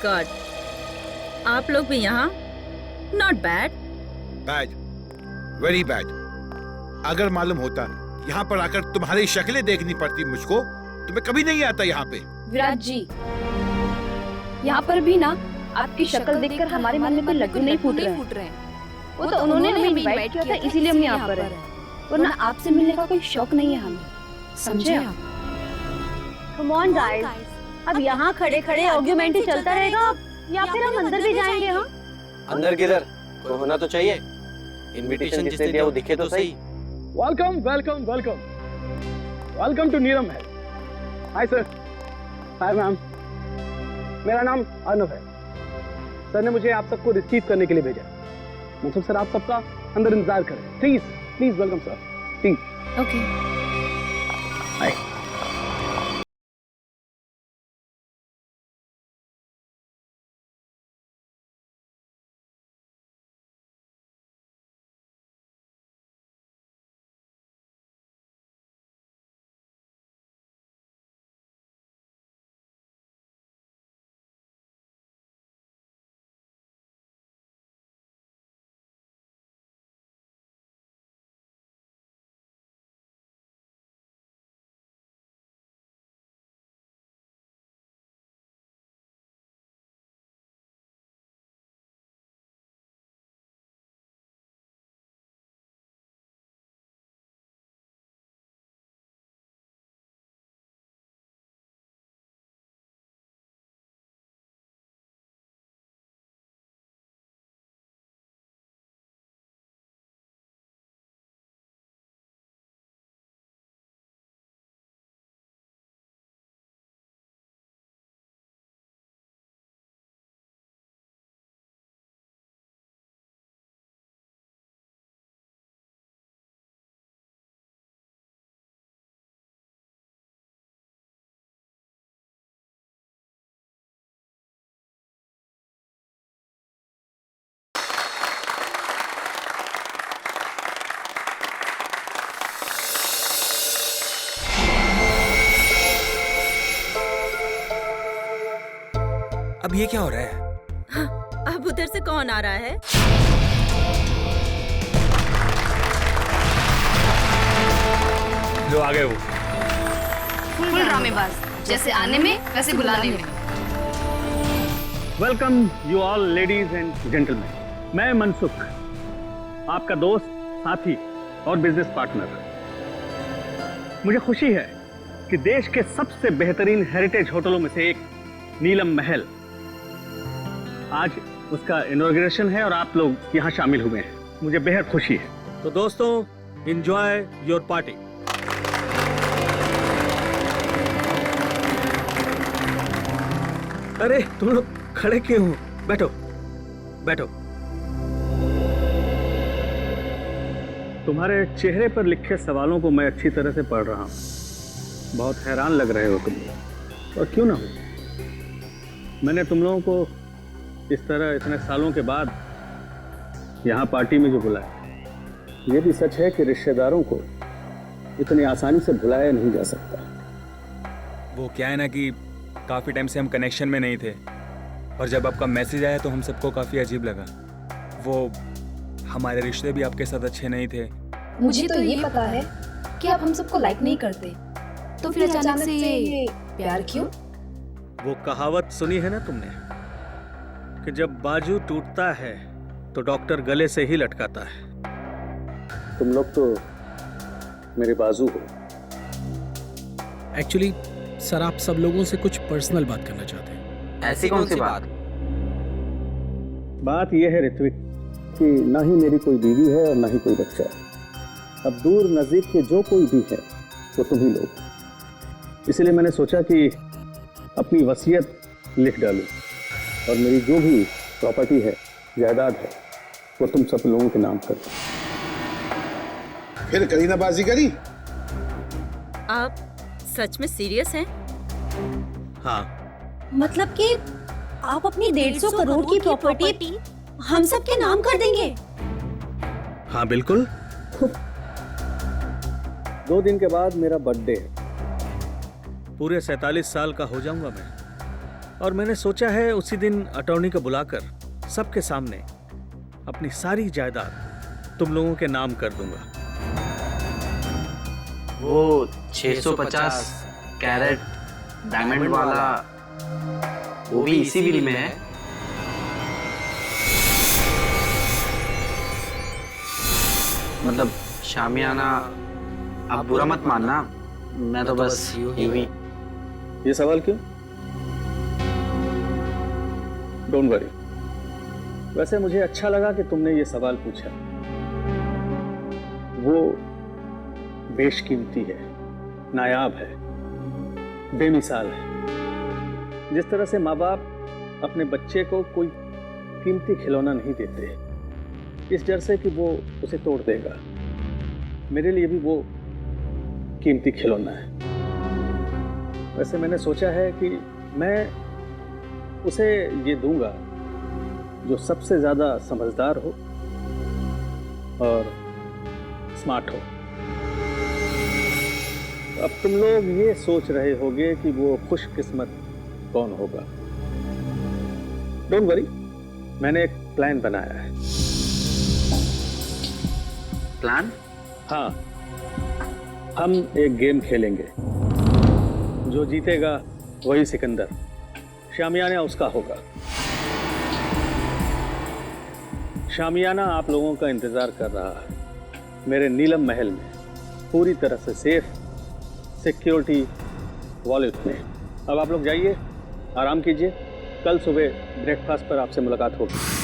God, आप लोग भी यहाँ? Not bad. Bad, very bad. अगर मालूम होता यहाँ पर आकर तुम्हारी शक्लें देखनी पड़ती मुझको तो मैं कभी नहीं आता यहाँ पे। विराट जी, यहाँ पर भी ना आपकी शक्ल देखकर हमारे मन में कोई लड्डू नहीं फूट रहे हैं। वो तो उन्होंने हमें इनवाइट किया था, इसीलिए हम यहाँ पर हैं। वरना आपसे मिलने का कोई शौक नहीं है हमें, समझे आप? कम ऑन गाइस, अब यहाँ खड़े खड़े आर्गुमेंट ही चलता रहेगा या फिर हम अंदर भी जाएंगे? हाँ, अंदर किधर, कोई होना तो चाहिए। इनविटेशन जिसने दिया वो दिखे तो सही। Welcome welcome welcome welcome to Neelam Mahal. Hi sir. Hi ma'am. मेरा नाम अर्नव है। सर ने मुझे आप सबको रिसीव करने के लिए भेजा। मनसुख सर, आप सबका अंदर इंतजार करें please. Please welcome sir, please. Okay. Hi. अब ये क्या हो रहा है? अब उधर से कौन आ रहा है? जो आ गए वो फुल ड्रामेबाज, जैसे आने में वैसे बुलाने में। Welcome you all ladies and gentleman. मैं मनसुख, आपका दोस्त, साथी और बिजनेस पार्टनर। मुझे खुशी है कि देश के सबसे बेहतरीन हेरिटेज होटलों में से एक नीलम महल, आज उसका इनॉग्रेशन है और आप लोग यहाँ शामिल हुए हैं। मुझे बेहद खुशी है। तो दोस्तों, एंजॉय योर पार्टी। अरे तुम लोग खड़े क्यों हो? बैठो बैठो। तुम्हारे चेहरे पर लिखे सवालों को मैं अच्छी तरह से पढ़ रहा हूँ। बहुत हैरान लग रहे हो तुम लोग, और क्यों ना हो। मैंने तुम लोगों को इस तरह इतने सालों के बाद यहाँ पार्टी में जो बुलाया, ये भी सच है कि रिश्तेदारों को इतनी आसानी से भुलाया नहीं जा सकता। वो क्या है ना कि काफी टाइम से हम कनेक्शन में नहीं थे, और जब आपका मैसेज आया तो हम सबको काफी अजीब लगा। वो हमारे रिश्ते भी आपके साथ अच्छे नहीं थे। मुझे तो ये पता है कि आप हम सबको लाइक नहीं करते, तो फिर अचानक से ये प्यार क्यों? वो कहावत सुनी है ना तुमने कि जब बाजू टूटता है तो डॉक्टर गले से ही लटकाता है। तुम लोग तो मेरे बाजू हो। एक्चुअली सर, आप सब लोगों से कुछ पर्सनल बात करना चाहते हैं। ऐसी कौन सी बात? बात यह है ऋत्विक कि ना ही मेरी कोई बीवी है और ना ही कोई बच्चा। अब दूर नजदीक के जो कोई भी है वो तुम ही लोग। इसलिए मैंने सोचा कि अपनी वसीयत लिख डालूं और मेरी जो भी प्रॉपर्टी है, जायदाद है, वो तुम सब लोगों के नाम कर। फिर करी ना बाजीगरी। आप सच में सीरियस हैं? हाँ। मतलब कि आप अपनी 150 करोड़ की प्रॉपर्टी हम सब के नाम कर देंगे? हाँ बिल्कुल। 2 दिन के बाद मेरा बर्थडे है। पूरे 47 साल का हो जाऊंगा मैं। और मैंने सोचा है उसी दिन अटॉर्नी को बुलाकर सबके सामने अपनी सारी जायदाद तुम लोगों के नाम कर दूंगा। वो 650 कैरेट डायमंड वाला वो भी इसी बिल में है। मतलब शामियाना, आप बुरा मत मानना, मैं तो बस यूं ही। ये सवाल क्यों? Don't worry. वैसे मुझे अच्छा लगा कि तुमने ये सवाल पूछा। वो बेशकीमती है, नायाब है, बेमिसाल है। जिस तरह से माँ बाप अपने बच्चे को कोई कीमती खिलौना नहीं देते इस डर से कि वो उसे तोड़ देगा, मेरे लिए भी वो कीमती खिलौना है। वैसे मैंने सोचा है कि मैं उसे ये दूंगा जो सबसे ज्यादा समझदार हो और स्मार्ट हो। अब तुम लोग ये सोच रहे होगे कि वो खुशकिस्मत कौन होगा। डोंट वरी, मैंने एक प्लान बनाया है। प्लान? हाँ, हम एक गेम खेलेंगे। जो जीतेगा वही सिकंदर, शामियाना उसका होगा। शामियाना आप लोगों का इंतजार कर रहा है मेरे नीलम महल में, पूरी तरह से सेफ, सिक्योरिटी वॉलेट में। अब आप लोग जाइए, आराम कीजिए, कल सुबह ब्रेकफास्ट पर आपसे मुलाकात होगी।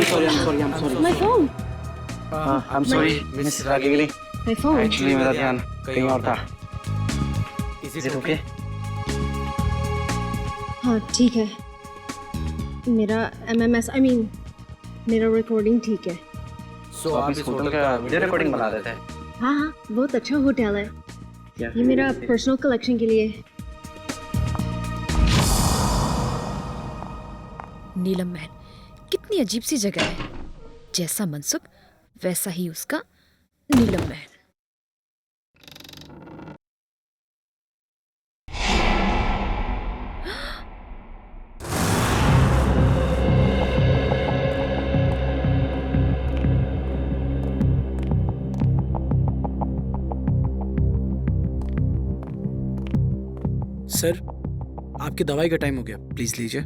sorry. My phone. I'm sorry, Miss Ragini. My phone. Actually, मेरा ध्यान कहीं और था। Is it okay? हाँ ठीक है, मेरा MMS मेरा रिकॉर्डिंग ठीक है। So आप इस होटल का वीडियो रिकॉर्डिंग बना देते हैं? हाँ हाँ, बहुत अच्छा होटल है। ये मेरा पर्सनल कलेक्शन के लिए। नीलम महल कितनी अजीब सी जगह है, जैसा मनसुख वैसा ही उसका नीलम महल। सर, आपकी दवाई का टाइम हो गया, प्लीज लीजिए।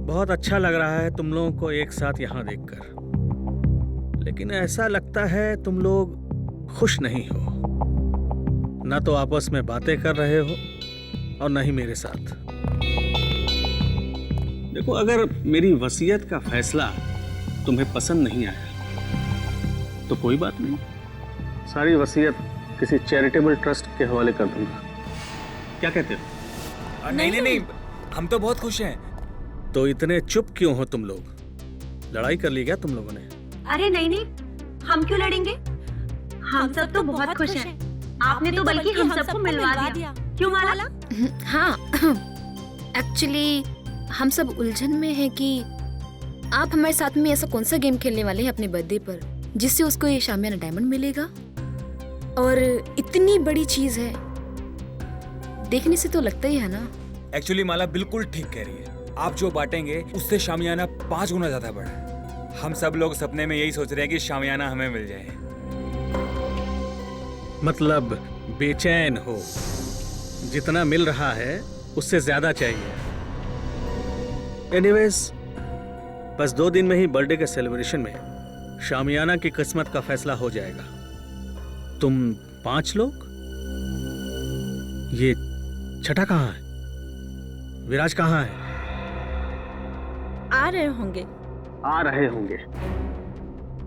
बहुत अच्छा लग रहा है तुम लोगों को एक साथ यहाँ देखकर, लेकिन ऐसा लगता है तुम लोग खुश नहीं हो। ना तो आपस में बातें कर रहे हो और न ही मेरे साथ। देखो, अगर मेरी वसीयत का फैसला तुम्हें पसंद नहीं आया तो कोई बात नहीं, सारी वसीयत किसी चैरिटेबल ट्रस्ट के हवाले कर दूंगा। क्या कहते हो? नहीं, हम तो बहुत खुश हैं। तो इतने चुप क्यों हो तुम लोग? लड़ाई कर ली क्या तुम लोगों ने? अरे नहीं, हम क्यों लड़ेंगे? हम सब तो बहुत खुश हैं। आपने तो बल्कि हम सबको मिलवा दिया। क्यों माला? हाँ, एक्चुअली हम सब उलझन में हैं कि आप हमारे साथ में ऐसा कौन सा गेम खेलने वाले हैं अपने बर्थडे पर जिससे उसको ये शामियाना डायमंड मिलेगा। और इतनी बड़ी चीज है, देखने से तो लगता ही है ना। एक्चुअली माला बिल्कुल ठीक कह रही है। आप जो बांटेंगे उससे शामियाना 5 गुना ज्यादा बड़ा है। हम सब लोग सपने में यही सोच रहे हैं कि शामियाना हमें मिल जाए। मतलब बेचैन हो, जितना मिल रहा है उससे ज्यादा चाहिए। एनीवेज, बस 2 दिन में ही बर्थडे के सेलिब्रेशन में शामियाना की किस्मत का फैसला हो जाएगा। तुम 5 लोग, ये छठा कहाँ है? विराज कहाँ है? आ रहे होंगे।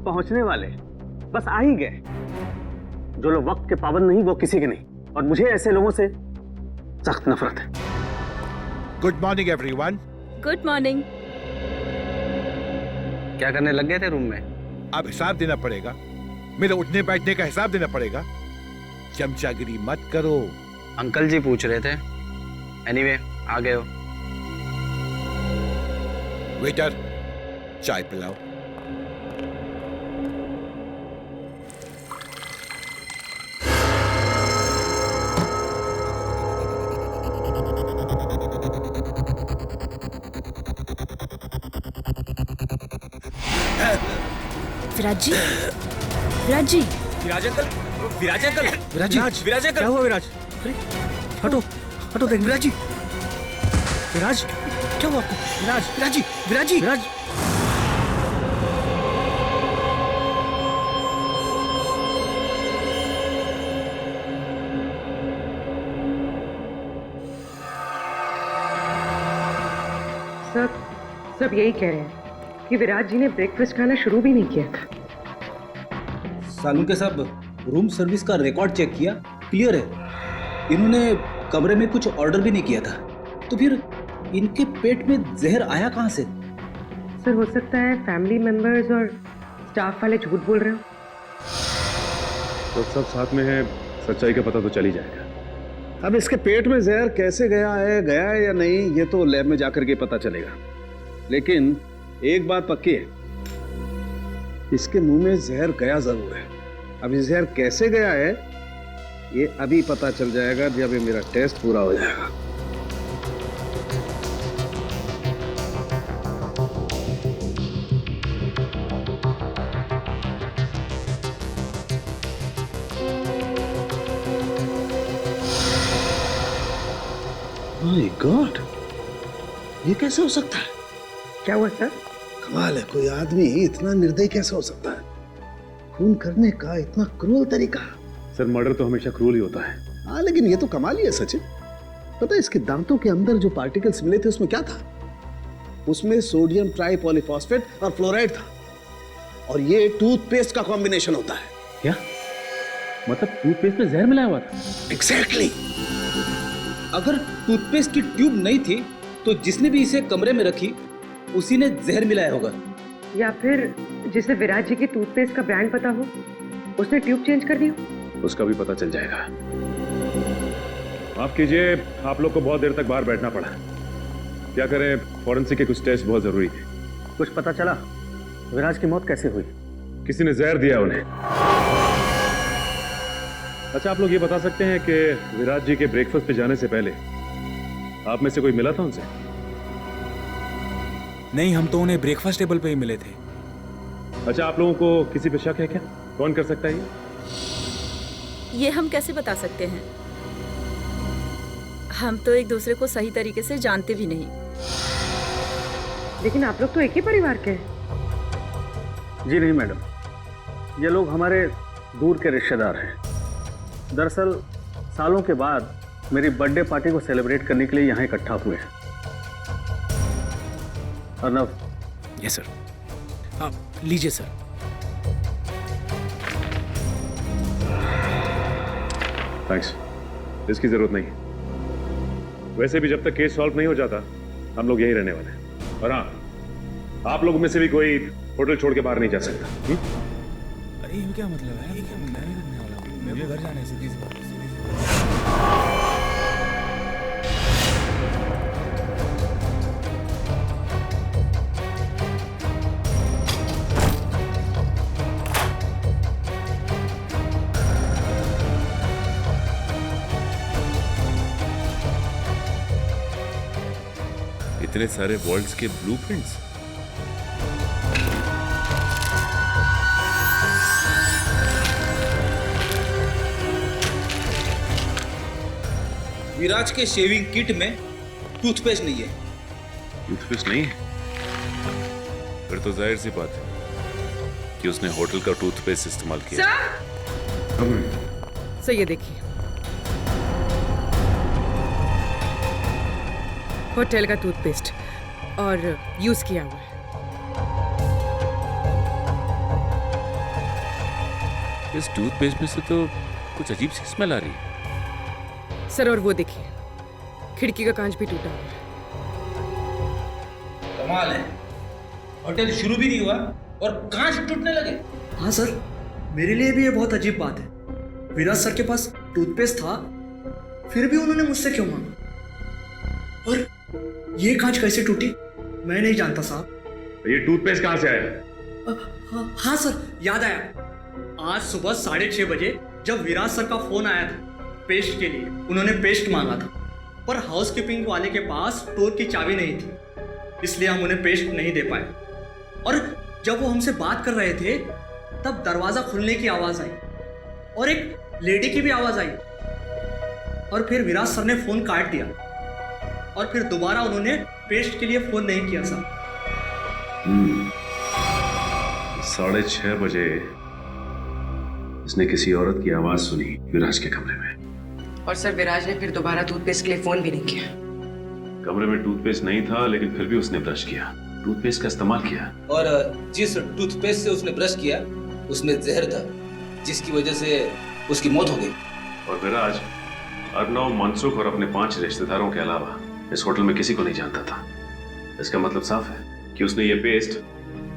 पहुंचने वाले, बस आ ही गए। जो लोग वक्त के पाबंद नहीं वो किसी के नहीं, और मुझे ऐसे लोगों से सख्त नफरत है। Good morning everyone. Good morning. क्या करने लग गए थे रूम में? अब हिसाब देना पड़ेगा, मेरे उठने बैठने का हिसाब देना पड़ेगा। चमचागिरी मत करो। अंकल जी पूछ रहे थे। एनीवे, आ गए हो। वेटर, चाय पिलाओ। विराज जी, विराज जी, विराज अंकल, विराज अंकल, विराज अंकल, क्या हुआ विराज? अरे हटो हटो, देख विराज जी, विराज क्या हुआ आपको? विराज, विराज जी, विराज जी, विराज। सब यही कह रहे हैं कि विराज जी ने ब्रेकफास्ट खाना शुरू भी नहीं किया था। सालू के साहब, रूम सर्विस का रिकॉर्ड चेक किया, क्लियर है। इन्होंने कमरे में कुछ ऑर्डर भी नहीं किया था, तो फिर इनके पेट में जहर आया कहाँ से? सर, हो सकता है फैमिली मेंबर्स और स्टाफ वाले झूठ बोल रहे हो। तो सब साथ में है, सच्चाई का पता तो चल ही जाएगा। अब इसके पेट में जहर कैसे गया है या नहीं, ये तो लैब में जाकर के पता चलेगा। लेकिन एक बात पक्की है, इसके मुंह में जहर गया जरूर है। अब ये जहर कैसे गया है ये अभी पता चल जाएगा जब ये मेरा टेस्ट पूरा हो जाएगा। माय गॉड, ये कैसे हो सकता है? क्या हुआ सर? कमाल है, कोई आदमी इतना निर्दयी कैसे हो सकता है? खून करने का इतना क्रूर तरीका। सर, मर्डर तो हमेशा क्रूर ही होता है। हाँ, लेकिन ये तो कमाल ही है सचिन। पता है इसके दांतों के अंदर जो पार्टिकल्स मिले थे उसमें क्या था? उसमें सोडियम ट्राइपॉलीफॉस्फेट और फ्लोराइड था, और ये टूथपेस्ट का कॉम्बिनेशन होता है। क्या मतलब टूथपेस्ट में जहर मिलाया हुआ था? एग्जैक्टली। अगर टूथपेस्ट की ट्यूब नहीं थी तो जिसने भी इसे कमरे में रखी उसी ने जहर मिलाया होगा। या फिर जिसे विराज जी की टूथपेस्ट का ब्रांड पता हो उसने ट्यूब चेंज कर दी हो। उसका भी पता चल जाएगा। माफ कीजिए, आप लोग को बहुत देर तक बाहर बैठना पड़ा। क्या करें, फॉरेंसिक के कुछ टेस्ट बहुत जरूरी थे। कुछ पता चला विराज की मौत कैसे हुई? किसी ने जहर दिया उन्हें। अच्छा, आप लोग ये बता सकते हैं कि विराज जी के ब्रेकफास्ट पे जाने से पहले आप में से कोई मिला था उनसे? नहीं, हम तो उन्हें ब्रेकफास्ट टेबल पे ही मिले थे। अच्छा, आप लोगों को किसी पे शक है क्या? कौन कर सकता है ये हम कैसे बता सकते हैं? हम तो एक दूसरे को सही तरीके से जानते भी नहीं। लेकिन आप लोग तो एक ही परिवार के हैं। जी नहीं मैडम, ये लोग हमारे दूर के रिश्तेदार हैं। दरअसल सालों के बाद मेरी बर्थडे पार्टी को सेलिब्रेट करने के लिए यहाँ इकट्ठा हुए हैं। अर्नव। Yes sir. आप लीजिए सर। थैंक्स, इसकी जरूरत नहीं। वैसे भी जब तक केस सॉल्व नहीं हो जाता हम लोग यहीं रहने वाले हैं। और हाँ, आप लोग में से भी कोई होटल छोड़ के बाहर नहीं जा सकता। अरे ये क्या मतलब है? मैं नहीं करने वाला हूँ, मैं भी घर जाने से सीधी सी बात। इतने सारे वर्ल्ड्स के ब्लूप्रिंट्स। विराज के शेविंग किट में टूथपेस्ट नहीं है। टूथपेस्ट नहीं है? फिर तो जाहिर सी बात है कि उसने होटल का टूथपेस्ट इस्तेमाल किया। सर ये देखिए, होटल का टूथपेस्ट और यूज किया हुआ है। इस टूथपेस्ट में से तो कुछ अजीब सी स्मेल आ रही है। सर और वो देखिए, खिड़की का कांच भी टूटा हुआ है। कमाल है, होटल शुरू भी नहीं हुआ और कांच टूटने लगे। हाँ सर, मेरे लिए भी ये बहुत अजीब बात है। विराज सर के पास टूथपेस्ट था, फिर भी उन्होंने मुझसे क्यों मांगा? और ये कांच कैसे टूटी मैं नहीं जानता साहब। ये टूथपेस्ट कहाँ से आया? हाँ सर, याद आया। आज सुबह 6:30 बजे जब विराज सर का फोन आया था पेस्ट के लिए, उन्होंने पेस्ट मांगा था, पर हाउसकीपिंग वाले के पास स्टोर की चाबी नहीं थी, इसलिए हम उन्हें पेस्ट नहीं दे पाए। और जब वो हमसे बात कर रहे थे तब दरवाजा खुलने की आवाज आई और एक लेडी की भी आवाज आई, और फिर विराज सर ने फोन काट दिया और फिर दोबारा उन्होंने पेस्ट के लिए फोन नहीं किया सर। 6:30 बजे इसने किसी औरत की आवाज सुनी विराज के कमरे में, और सर विराज ने फिर दोबारा टूथपेस्ट के लिए फोन भी नहीं किया। कमरे में टूथपेस्ट नहीं था, लेकिन फिर भी उसने ब्रश किया, टूथपेस्ट का इस्तेमाल किया। और जिस टूथपेस्ट से उसने ब्रश किया उसमें जहर था, जिसकी वजह से उसकी मौत हो गई। और विराज अर्नव, मनसुख और अपने 5 रिश्तेदारों के अलावा इस होटल में किसी को नहीं जानता था। इसका मतलब साफ है कि उसने ये पेस्ट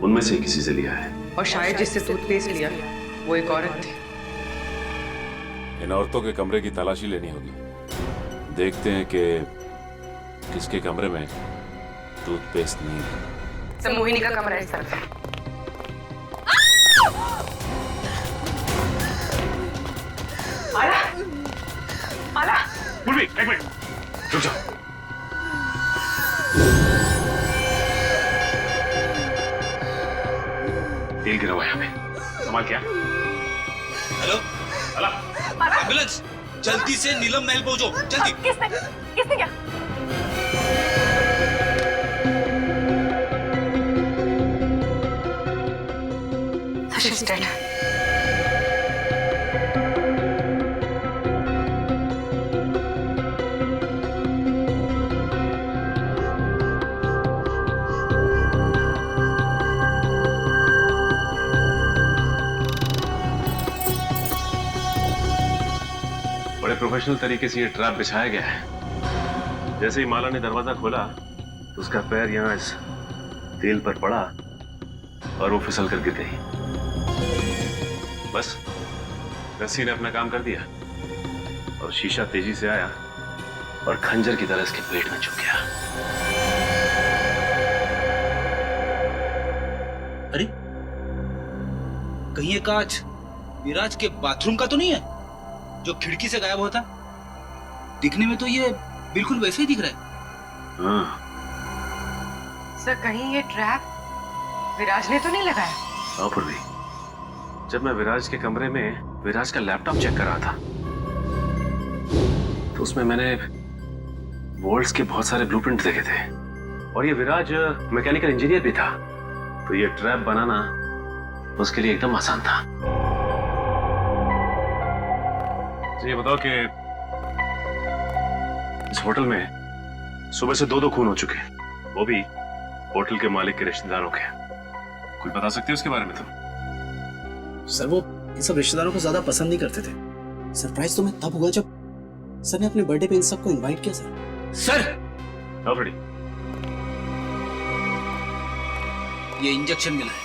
उनमें से किसी से लिया है। और शायद जिससे टूथपेस्ट लिया वो एक औरत थी। इन औरतों के कमरे की तलाशी लेनी होगी। देखते हैं कि किसके कमरे में टूथपेस्ट नहीं है। सब मोहिनी का कमरा है सर। माला, माला, एक मिनट, रुक जाओ। तेल गिरा हुआ है यहाँ पे, संभाल क्या? हेलो, एम्बुलेंस, जल्दी से नीलम महल पहुंचो, जल्दी। किसने क्या? She's dead. बड़े प्रोफेशनल तरीके से ये ट्रैप बिछाया गया है। जैसे ही माला ने दरवाजा खोला तो उसका पैर यहाँ इस तेल पर पड़ा और वो फिसल कर गिर गई। बस रस्सी ने अपना काम कर दिया और शीशा तेजी से आया और खंजर की तरह इसके पेट में चुभ गया। अरे, कहीं ये कांच विराज के बाथरूम का तो नहीं है जो खिड़की से गायब होता? दिखने में तो ये बिल्कुल वैसे ही दिख रहा है। हाँ। सर कहीं ये ट्रैप विराज ने तो नहीं लगाया? हाँ पूर्वी, जब मैं विराज के कमरे में विराज का लैपटॉप चेक कर रहा था तो उसमें मैंने वोल्ट्स के बहुत सारे ब्लूप्रिंट देखे थे, और ये विराज मैकेनिकल इंजीनियर भी था, तो ये ट्रैप बनाना उसके लिए एकदम आसान था। तो ये बताओ कि इस होटल में सुबह से 2 खून हो चुके हैं, वो भी होटल के मालिक के रिश्तेदारों के। कुछ बता सकते हो उसके बारे में तुम? सर वो इन सब रिश्तेदारों को ज्यादा पसंद नहीं करते थे। सरप्राइज तो मैं तब हुआ जब सर ने अपने बर्थडे पे इन सबको इनवाइट किया। सर ये इंजेक्शन मिला है,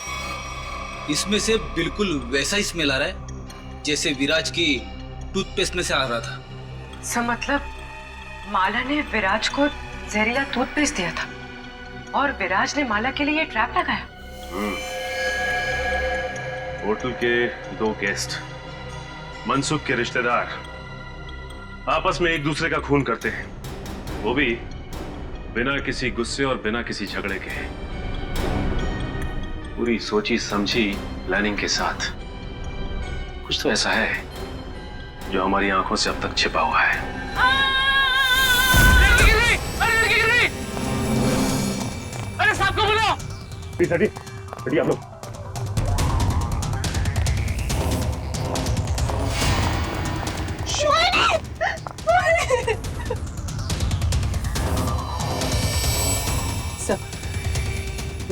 इसमें से बिल्कुल वैसा ही स्मेल आ रहा है जैसे विराज की टूथपेस्ट में से आ रहा था। सर मतलब माला ने विराज को जहरीला टूथपेस्ट दिया था और विराज ने माला के लिए ये ट्रैप लगाया। होटल के 2 गेस्ट, मनसुख के रिश्तेदार, आपस में एक दूसरे का खून करते हैं, वो भी बिना किसी गुस्से और बिना किसी झगड़े के, पूरी सोची समझी प्लानिंग के साथ। कुछ तो ऐसा है जो हमारी आंखों से अब तक छिपा हुआ है। अरे साहब को बुलाओ। आप लोग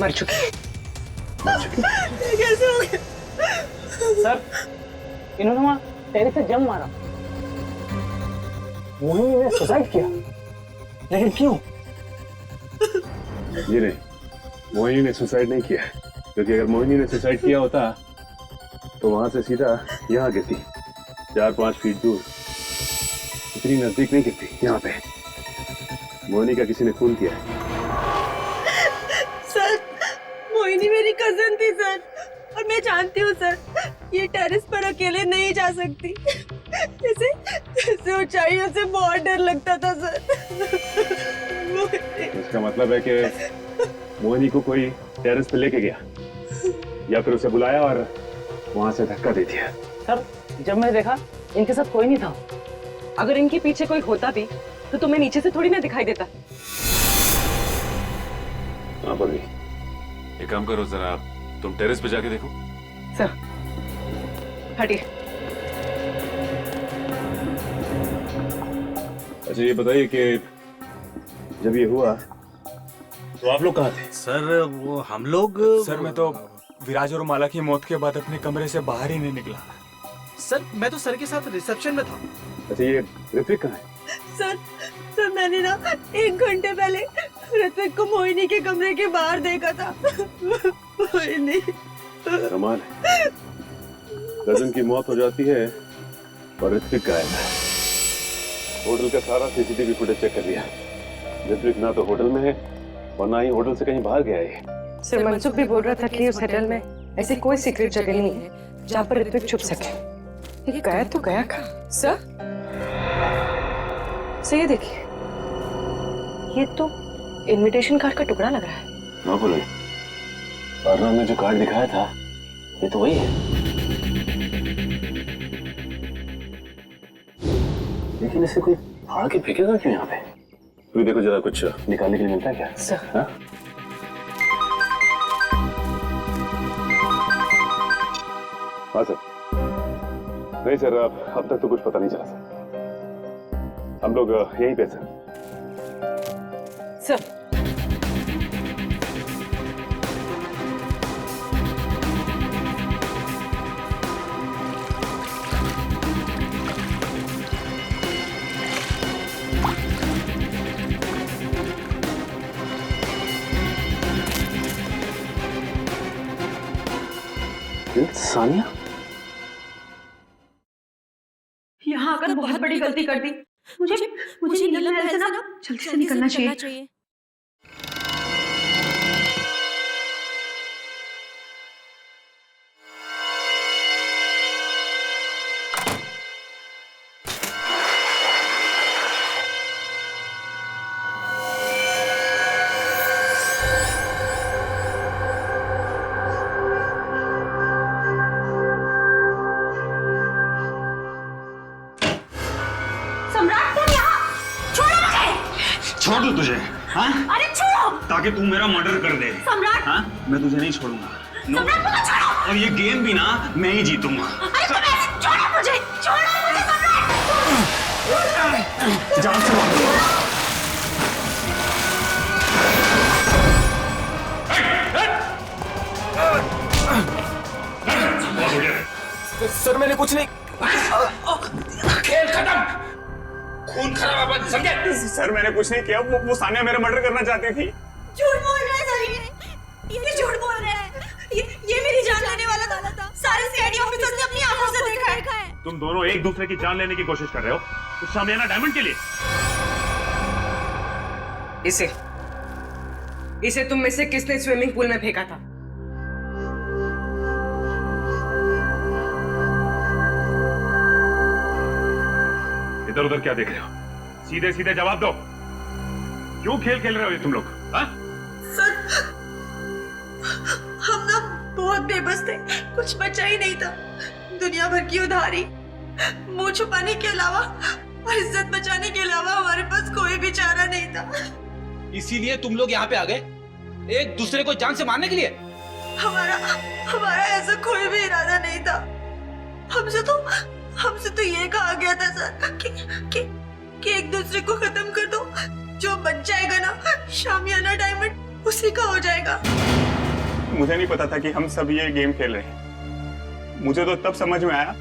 मर चुकी है। कैसे हो गया? सर, इन्होंने वहां तेरे से जम मारा। मोहिनी ने सुसाइड किया, लेकिन क्यों? ये नहीं, मोहिनी ने सुसाइड नहीं किया, क्योंकि अगर मोहिनी ने सुसाइड किया होता तो वहां से सीधा यहाँ गिरती, 4-5 फीट दूर, इतनी नजदीक नहीं गिरती। यहाँ पे मोहिनी का किसी ने खून किया है। सर, मोहिनी मेरी कजन थी सर, और मैं जानती हूँ सर, ये टेरेस पर अकेले नहीं जा सकती। इसे ऊंचाइयों से बहुत डर लगता था सर। इसका मतलब है कि मोहिनी को कोई टेरेस पे लेके गया या फिर उसे बुलाया और वहां से धक्का दे दिया। सर, जब मैं देखा इनके साथ कोई नहीं था। अगर इनके पीछे कोई होता भी तो तुम्हें नीचे से थोड़ी ना दिखाई देता। हाँ बोली। एक काम करो, जरा तुम टेरेस पे जाके देखो। सर, हटिए। अच्छा ये बताइए कि जब ये हुआ तो आप लोग कहाँ थे? सर वो हम लोग, सर मैं तो विराज और माला की मौत के बाद अपने कमरे से बाहर ही नहीं निकला। सर मैं तो सर के साथ रिसेप्शन में था। अच्छा ये ऋत्विक कहाँ है? सर, मैंने ना 1 घंटे पहले ऋत्विक को मोहिनी के कमरे के बाहर देखा था। मोहिनी। कमाल है, कजन की मौत हो जाती है और ऋत्विक गायब है। होटल का सारा सीसीटीवी फुटेज चेक कर लिया, ऋत्विक ना तो होटल में है और ना ही होटल से कहीं बाहर गया है। सर मनसुख भी बोल रहा था कि उस होटल में ऐसी कोई सीक्रेट जगह नहीं है जहाँ पर ऋत्विक छुप सके। ये गया तो गया कहाँ? सर ये देखिए, ये तो इनविटेशन कार्ड का टुकड़ा लग रहा है। हाँ बोले, अर्नब ने जो कार्ड दिखाया था ये तो वही है। लेकिन इसे कोई फाड़ के फेंकेगा क्यों यहाँ पे? तू देखो जरा, कुछ निकालने के लिए मिलता है क्या? सर। हाँ? हाँ सर। नहीं सर, अब तक तो कुछ पता नहीं चला सर। हम लोग यहीं पे सर। सर सानिया यहाँ आकर बहुत बड़ी गलती कर दी। मुझे नीलम महल से ना जल्दी से निकलना चाहिए। छोड़ दूं तुझे? हाँ? अरे छोड़ो! ताकि तू मेरा मर्डर कर दे। सम्राट! हाँ? मैं तुझे नहीं छोड़ूंगा। सम्राट मुझे छोड़ो! और ये गेम भी ना मैं ही जीतूंगा। अरे छोड़ो मुझे सम्राट! जान से मारो। सर मैंने कुछ नहीं। खेल खत्म, खून खराब है, समझे? सर मैंने कुछ नहीं किया, वो सानिया मेरा मर्डर करना चाहती थी। झूठ बोल रहा है सर, ये झूठ बोल रहा है। ये मेरी जान लेने वाला था। सारे सीआईडी ऑफिसर्स ने अपनी आंखों से देखा है। तुम दोनों एक दूसरे की जान लेने की कोशिश कर रहे हो उस शामियाना डायमंड के लिए। इसे तुम में से किसने स्विमिंग पूल में फेंका था? इधर उधर क्या देख रहे हो? सीधे सीधे जवाब दो, क्यों खेल खेल रहे हो ये तुम लोग? हाँ? सर, हम ना बहुत बेबस थे, कुछ बचा ही नहीं था। दुनिया भर की उधारी, मुंह छुपाने के अलावा और इज्जत बचाने के अलावा हमारे पास कोई भी चारा नहीं था। इसीलिए तुम लोग यहाँ पे आ गए, एक दूसरे को जान से मारने के लिए? हमारा ऐसा कोई भी इरादा नहीं था। हमसे तो ये कहा गया था सर कि एक दूसरे को खत्म कर दो, जो बच जाएगा ना शामियाना डायमंड उसी का हो जाएगा। मुझे नहीं पता था कि हम सब ये गेम खेल रहे हैं। मुझे तो तब समझ में आया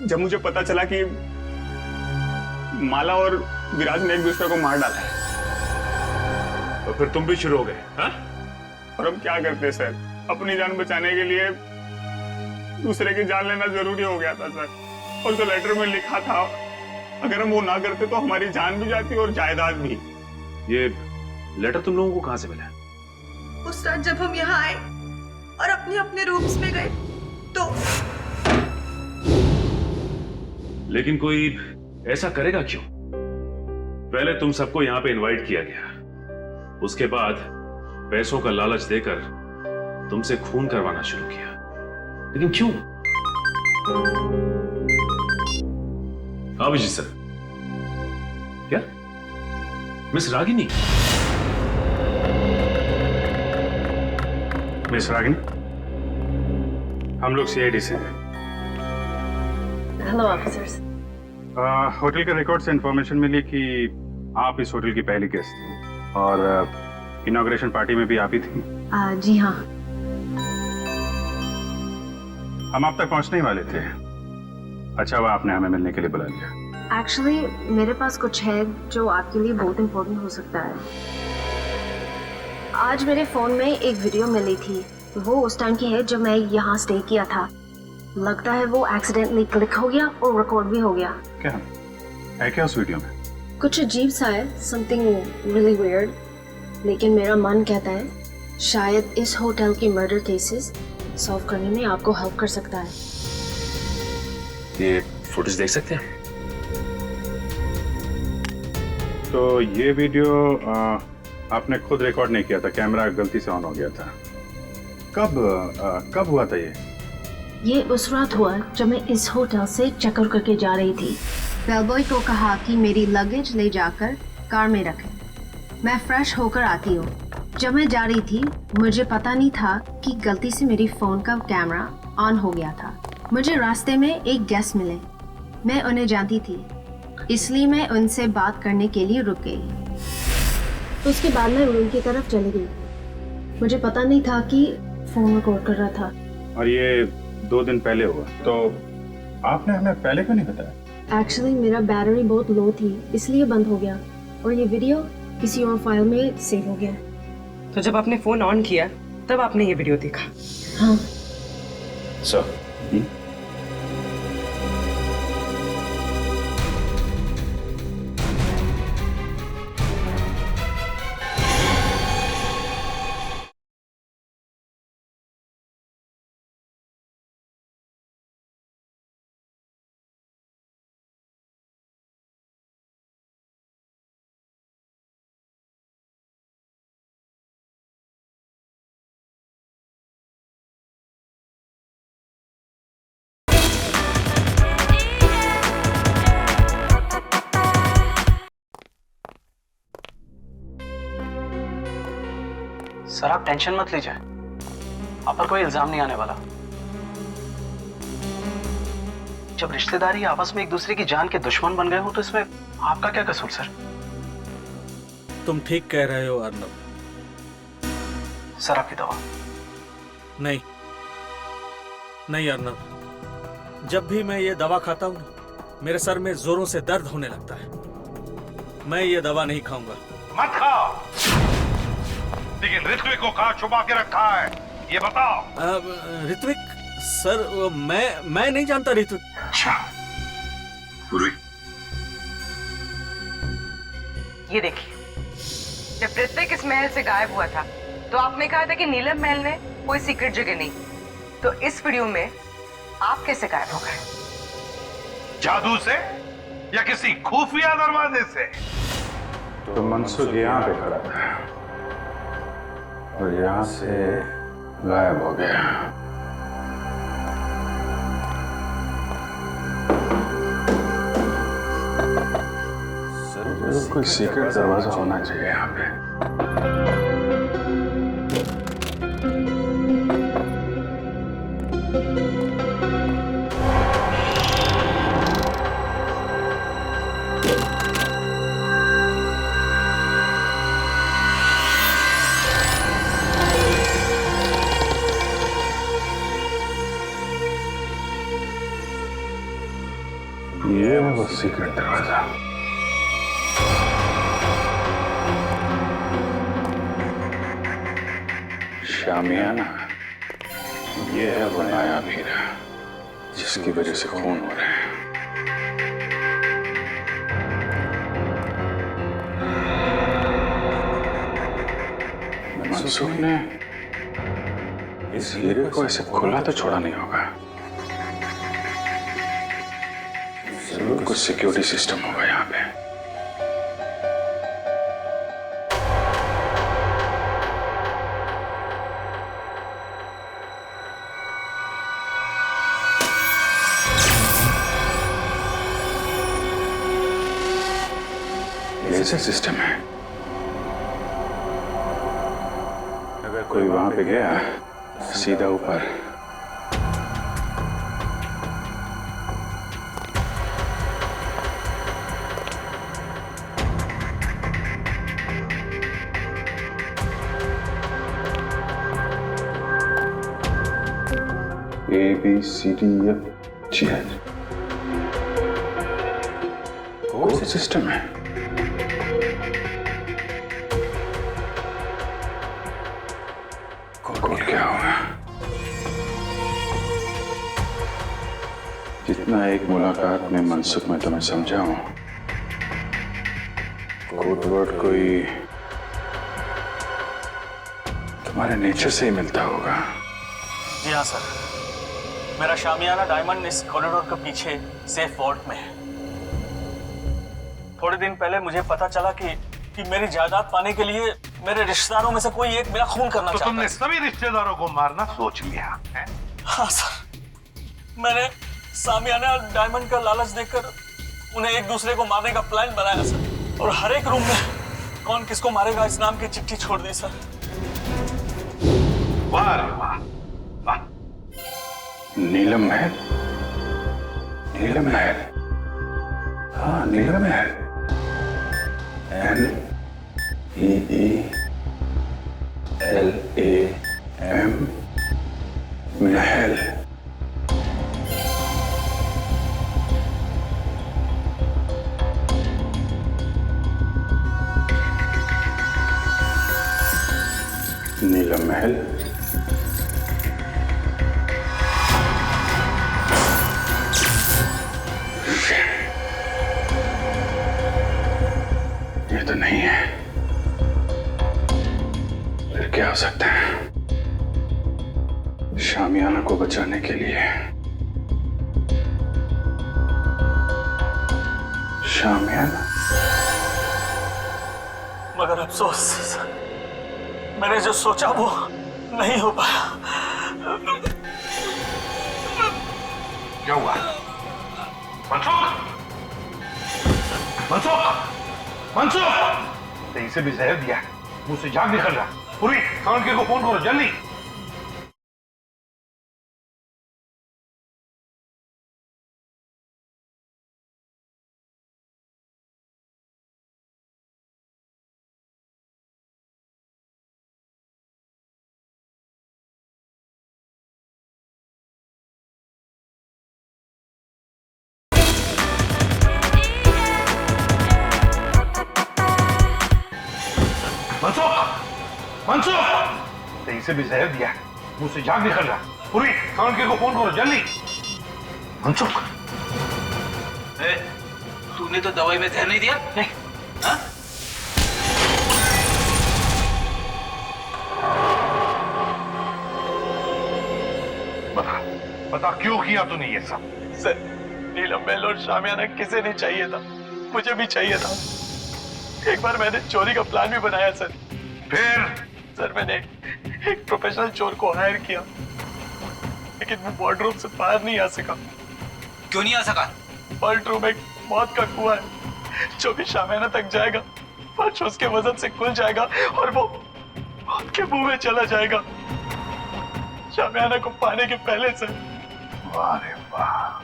जब मुझे पता चला कि माला और विराज ने एक दूसरे को मार डाला है। तो फिर तुम भी शुरू हो गए? हाँ? और हम क्या करते सर? अपनी जान बचाने के लिए दूसरे की जान लेना जरूरी हो गया था सर। और जो लेटर में लिखा था, अगर हम वो ना करते तो हमारी जान भी जाती और जायदाद भी। ये लेटर तुम लोगों को कहाँ से मिला? उस रात जब हम यहाँ आए और अपने अपने रूम्स में गए तो लेकिन कोई ऐसा करेगा क्यों? पहले तुम सबको यहाँ पे इनवाइट किया गया, उसके बाद पैसों का लालच देकर तुमसे खून करवाना शुरू किया, लेकिन क्यों? अभिजीत सर, क्या मिस रागिनी? मिस रागिनी, हम लोग सीआईडी से हैं। Hello officers. होटल के रिकॉर्ड से इंफॉर्मेशन मिली कि आप इस होटल की पहली गेस्ट थी और इनॉग्रेशन पार्टी में भी आप ही थी। जी हाँ। हम आप तक पहुंचने ही वाले थे। अच्छा हुआ आपने हमें मिलने के लिए बुला लिया। एक्चुअली मेरे पास कुछ है जो आपके लिए बहुत इम्पोर्टेंट हो सकता है। आज मेरे फ़ोन में एक वीडियो मिली थी, वो उस टाइम की है जब मैं यहाँ स्टे किया था। लगता है वो एक्सीडेंटली क्लिक हो गया और रिकॉर्ड भी हो गया। क्या है क्या उस वीडियो में? कुछ अजीब सा है, समथिंग रियली वियर्ड। लेकिन मेरा मन कहता है शायद इस होटल के मर्डर केसेस सॉल्व करने में आपको हेल्प कर सकता है। ये फुटेज देख सकते हैं? तो ये वीडियो आपने खुद रिकॉर्ड नहीं किया था, कैमरा गलती से ऑन हो गया था। कब हुआ था ये उस रात हुआ जब मैं इस होटल से चेकआउट करके जा रही थी। बेलबॉय को कहा कि मेरी लगेज ले जाकर कार में रखें। मैं फ्रेश होकर आती हूँ। जब मैं जा रही थी मुझे पता नहीं था कि गलती से मेरी फ़ोन का कैमरा ऑन हो गया था। मुझे रास्ते में एक गेस्ट मिले, मैं उन्हें जानती थी, इसलिए मैं उनसे बात करने के लिए रुक गई। उसके बाद मैं रूम की तरफ चली गई। मुझे पता नहीं था कि फ़ोन रिकॉर्ड कर रहा था। और ये 2 दिन पहले हुआ, तो आपने हमें पहले क्यों नहीं बताया? एक्चुअली मेरा बैटरी बहुत लो थी, इसलिए बंद हो गया और ये वीडियो किसी और फाइल में सेव हो गया। तो जब आपने फोन ऑन किया तब आपने ये वीडियो देखा? हाँ सर। सर आप टेंशन मत लीजिए, आप पर कोई इल्जाम नहीं आने वाला। जब रिश्तेदारी आपस में एक दूसरे की जान के दुश्मन बन गए हो तो इसमें आपका क्या कसूर सर? तुम ठीक कह रहे हो अर्नब। सर आपकी दवा। नहीं नहीं अर्नब, जब भी मैं ये दवा खाता हूँ मेरे सर में जोरों से दर्द होने लगता है। मैं ये दवा नहीं खाऊंगा। मत खाओ, लेकिन ऋत्विक को कहाँ छुपा के रखा है ये बताओ। ऋत्विक सर, मैं नहीं जानता ऋत्विक। अच्छा पूरी, ये देखिए, जब ऋत्विक इस महल से गायब हुआ था तो आपने कहा था कि नीलम महल में कोई सीक्रेट जगह नहीं, तो इस वीडियो में आप कैसे गायब हो गए? जादू से या किसी खुफिया दरवाजे से? तो मनसुख यहाँ पे खड़ा था और यहाँ से गायब हो गया। सर कोई सीक्रेट दरवाजा होना चाहिए यहाँ पे। ये है वो सीक्रेट दरवाजा। शामियाना ये है वो नायाब हीरा जिसकी वजह से खून हो रहा है। मनसुख ने इस हीरे को ऐसे खुला तो छोड़ा नहीं होगा। जरूर कुछ सिक्योरिटी सिस्टम होगा यहाँ पे। लेजर सिस्टम है। अगर कोई वहां पे गया सीधा ऊपर। ABCDFG कोड सिस्टम है। कोड क्या होगा? जितना एक मुलाकात में मनसुख में तुम्हें समझा हूं, कोड वर्ड कोई तुम्हारे नेचर से ही मिलता होगा। जी हाँ सर, मेरा शामियाना डायमंड इस कॉरिडोर के पीछे सेफ वॉल्ट में है। थोड़े दिन पहले मुझे पता चला कि मेरी जायदाद पाने के लिए मेरे रिश्तेदारों में से कोई एक मेरा खून करना चाहता है। तुमने सभी रिश्तेदारों को मारना सोच लिया है? हाँ सर, मैंने शामियाना और डायमंड का लालच देकर उन्हें एक दूसरे को मारने का प्लान बनाया सर, और हर एक रूम में कौन किसको मारेगा इस नाम की चिट्ठी छोड़ दी सर। वाह रे वाह, वाह। नीलम महल, नीलम महल, हाँ नीलम महल, NEELAM महल। नीलम महल, ये तो नहीं है। फिर क्या हो सकता है? शामियाना को बचाने के लिए शामियाना। मगर अफसोस सर, मैंने जो सोचा वो नहीं हो पाया। क्या हुआ? मनसुख, मनसुख, मनसुख! तो इसे भी जहर दिया, मुझसे जाग निकल रहा। पूरी काउंटर को फोन करो जल्दी। मनसुख, मनसुख! तो इसे भी जहर दिया, मुझसे जाग निकल रहा। पूरी काउंटर को फोन करो जल्दी। मनसुख, तूने तो दवाई में जहर नहीं दिया? नहीं। हाँ? बता, बता क्यों किया तूने ये सब? सर, नीलम महल और शामियाना किसे नहीं चाहिए था, मुझे भी चाहिए था। एक बार मैंने चोरी का प्लान भी बनाया सर। फिर? सर, मैंने एक प्रोफेशनल चोर को हायर किया, लेकिन वो वार्डरोब से बाहर नहीं आ सका। क्यों नहीं आ सका? वार्ड रूम एक मौत का कुआं है, जो भी शामियाना तक जाएगा फर्श उसके वजन से खुल जाएगा और वो मौत के मुंह में चला जाएगा, शामियाना को पाने के पहले सर। वाह रे वाह,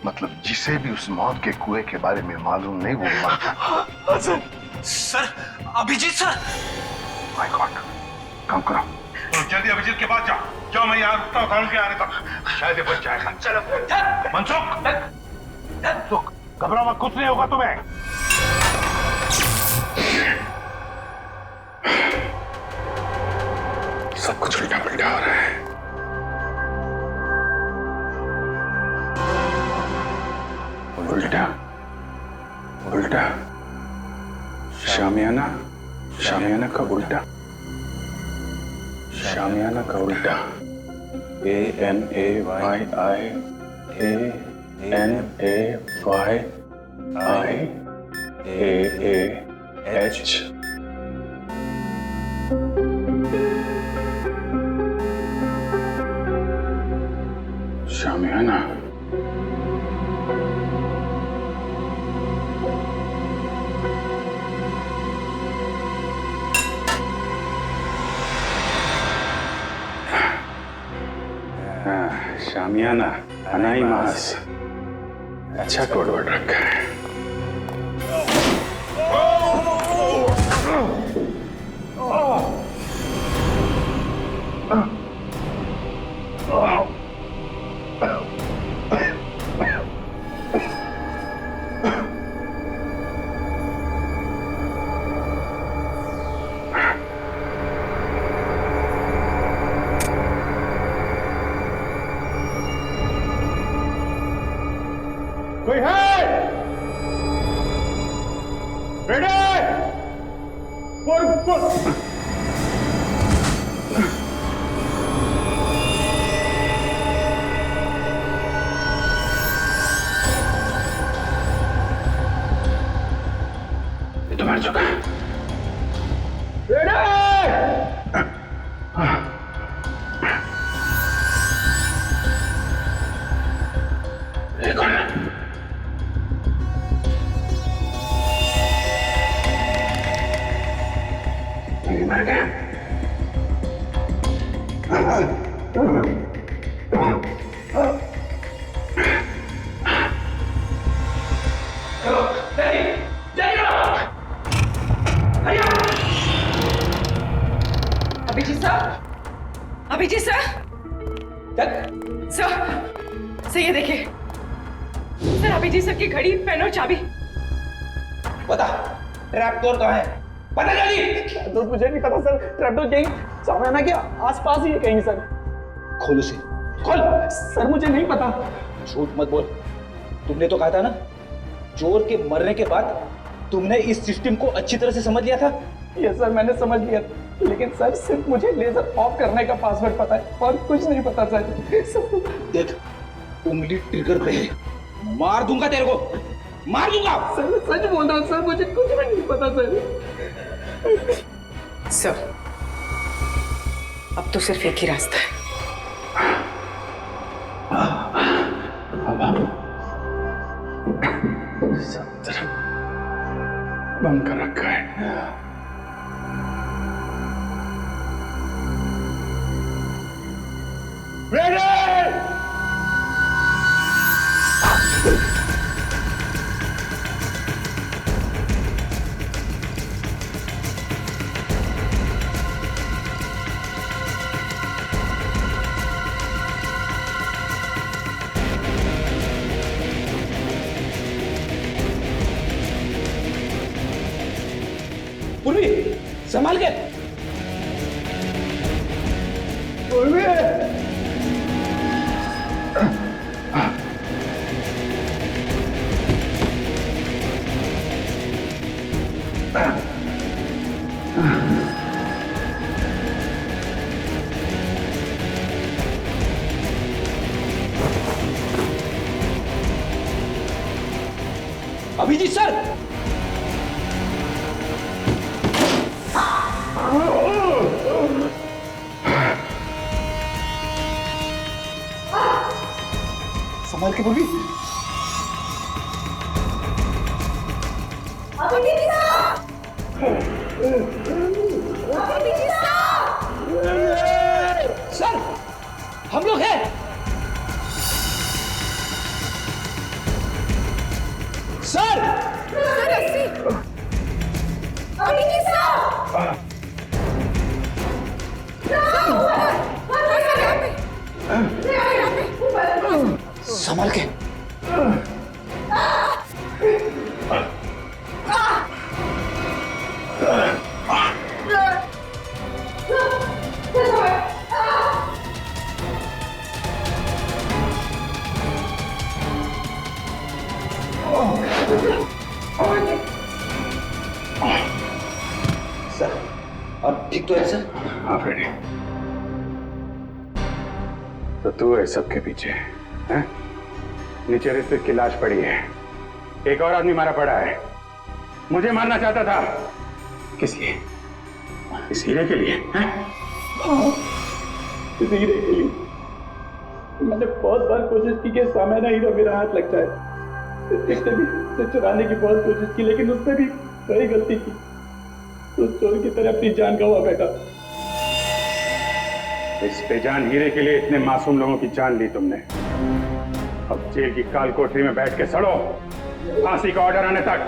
मतलब जिसे भी उस मौत के कुएं के बारे में मालूम नहीं वो मर जाता। Sir, Abhijit sir. My god, काम करो तो जल्दी अभिजीत के पास जाओ। जाओ, मैं यहाँ रुकता हूँ कानून के आने तक, शायद ये बच जाएगा। चलो मनसुख, मनसुख घबराओ मत, कुछ नहीं होगा तुम्हें। सब कुछ उल्टा पल्टा हो रहा है। उल्टा उल्टा शामियाना शामियाना का उल्टा शामियाना का उल्टा ANAYIANAYIAAH शामियाना शामियाना अनाई मास अच्छा कोड वर्ड रखा है। कोई है? रेडी? पुल पुल। ये तो मर चुका है। रेडी? ये कौन है? ये मर गया। Abhijit sir, Abhijit sir, sir ये देखिए सर, अभिजीत सर की घड़ी, पेन और चाबी। बता ट्रैपडोर कहाँ है? पता जल्दी। तो मुझे नहीं पता सर, ट्रैपडोर कहीं शामियाना के आसपास ही है कहीं सर। खोल उसे, खोल। सर मुझे नहीं पता। झूठ मत बोल। तुमने तो कहा था ना, चोर के मरने के बाद तुमने इस सिस्टम को अच्छी तरह से समझ लिया था। ये सर मैंने समझ लिया, लेकिन सर सिर्फ मुझे लेजर ऑफ करने का पासवर्ड पता है और कुछ नहीं पता सर। देख, उंगली ट्रिगर पे है, मार दूंगा तेरे को, मार दूंगा। सर मैं सच बोल रहा हूँ सर, मुझे कुछ भी नहीं पता सर, अब तो सिर्फ एक ही रास्ता है। सब तरफ बंद कर रखा है। पूर्वी संभाल के। पूर्वी अभिजीत सर, संभाल के पूर्वी। सर हम लोग हैं। सर संभाल के। सर अब ठीक तो है सर? हाँ फ्रेडी, तो तू है सबके पीछे हैं? नीचे ऋत्विक की लाश पड़ी है, एक और आदमी मारा पड़ा है, मुझे मारना चाहता था। किस लिए? इस हीरे के लिए हैं? इस हीरे के लिए मैंने बहुत बार कोशिश की कि सामने हीरा मेरा हाथ लग जाए। ऋत्विक ने भी उसे चुराने की बहुत कोशिश की, लेकिन उसने भी वही गलती की। तो चोर की तरह अपनी जान गंवा बैठा। इस बेजान हीरे के लिए इतने मासूम लोगों की जान ली तुमने। अब जेल की काल कोठरी में बैठ के सड़ो, फांसी का ऑर्डर आने तक।